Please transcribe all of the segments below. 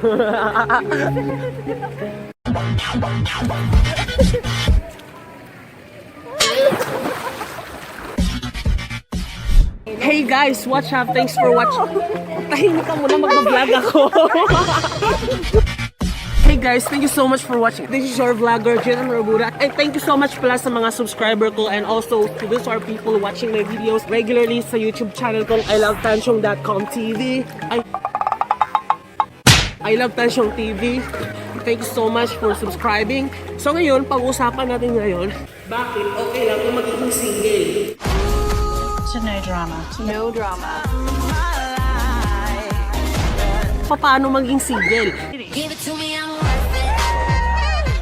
Hey guys, what's up? Thanks for watching. Tahimik ka muna, mag-vlog ako. Hey guys, thank you so much for watching. This is your vlogger, Jonathan Rabura. And thank you so much pala sa mga subscriber ko and also to those are people watching my videos regularly sa YouTube channel kong ilovetansyong.com TV. I love Tansyong TV. Thank you so much for subscribing. So ngayon, pag-usapan natin ngayon, bakit okay lang kung magiging single? So no drama. No drama. Paano maging single? Give it to me, I'm worth it.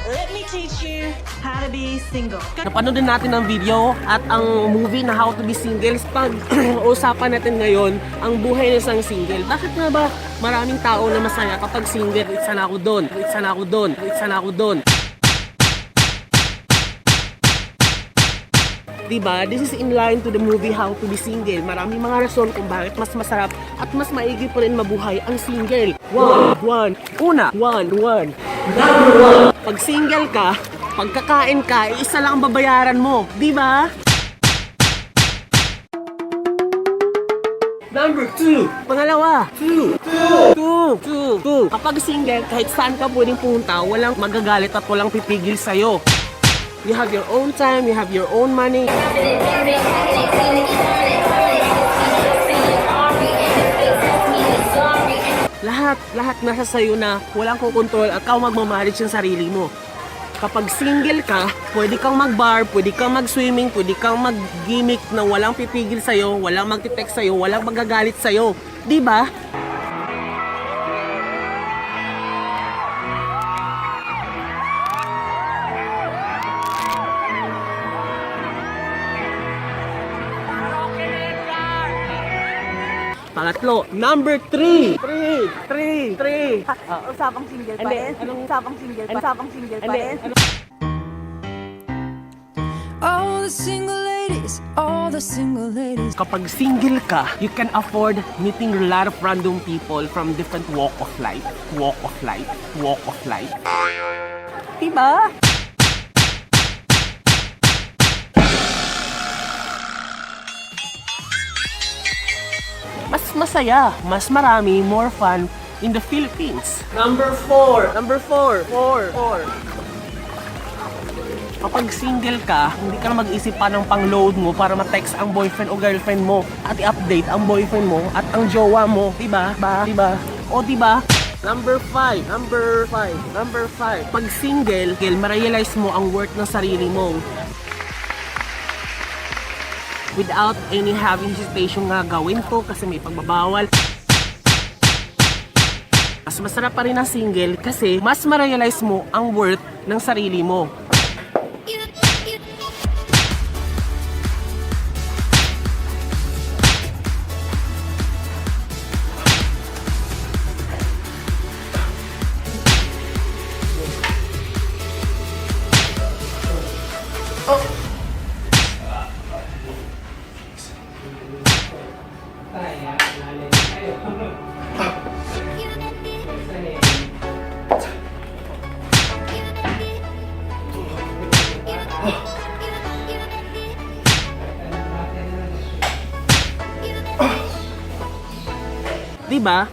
Let me teach you how to be single. Napanood din natin ang video at ang movie na How to Be Single. Pag-usapan natin ngayon ang buhay ng isang single. Bakit nga ba maraming tao na masaya kapag single? Isa na ako doon. Isa na ako doon. Isa na ako doon. Diba? This is in line to the movie How to Be Single. Maraming mga rason kung bakit mas masarap at mas maigi pa rin mabuhay ang single. Una. Number one. Pag single ka, pagkakain ka, isa lang ang babayaran mo. Diba? Number 2. Pangalawa. Two. Kapag single, kahit saan ka pwedeng punta, walang magagalit at walang pipigil sa'yo. You have your own time, you have your own money. Lahat nasa sayo na walang kukontrol at ikaw magmamanage yung sarili mo. Kapag single ka, pwede kang mag-bar, pwede kang mag-swimming, pwede kang mag-gimmick na walang pipigil sa'yo, walang magtitext sa'yo, walang magagalit sa'yo. Diba? Pangatlo, number 3. Usapang single pa rin. Usapang single pa rin. All the single ladies. Kapag single ka, you can afford meeting a lot of random people from different walk of life. Diba? Mas masaya, mas marami, more fun in the Philippines. Number 4. Kapag single ka, hindi ka na mag-isip pa ng pang-load mo para ma-text ang boyfriend o girlfriend mo at i-update ang boyfriend mo at ang jowa mo. Diba? O diba? Number 5. Pag single, ma-realize mo ang worth ng sarili mo. Without any having hesitation nga gawin to kasi may pagbabawal. Mas masarap pa rin ang single kasi mas ma-realize mo ang worth ng sarili mo. Diba?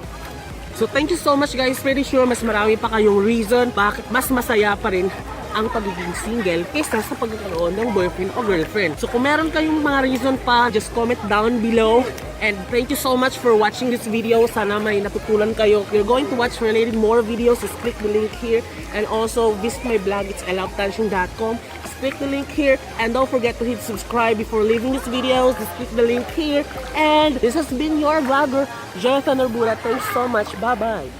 So thank you so much guys. Pretty sure mas marami pa kayong reason bakit mas masaya pa rin ang pagiging single kaysa sa pagkakaroon ng boyfriend o girlfriend. So kung meron kayong mga reason pa, just comment down below. And thank you so much for watching this video. Sana may natutunan kayo. If you're going to watch related more videos, just click the link here. And also visit my blog, it's ilovetansyong.com. Click the link here and don't forget to hit subscribe before leaving this video. Just click the link here. And this has been your vlogger, Jonathan Rabura. Thanks so much. Bye.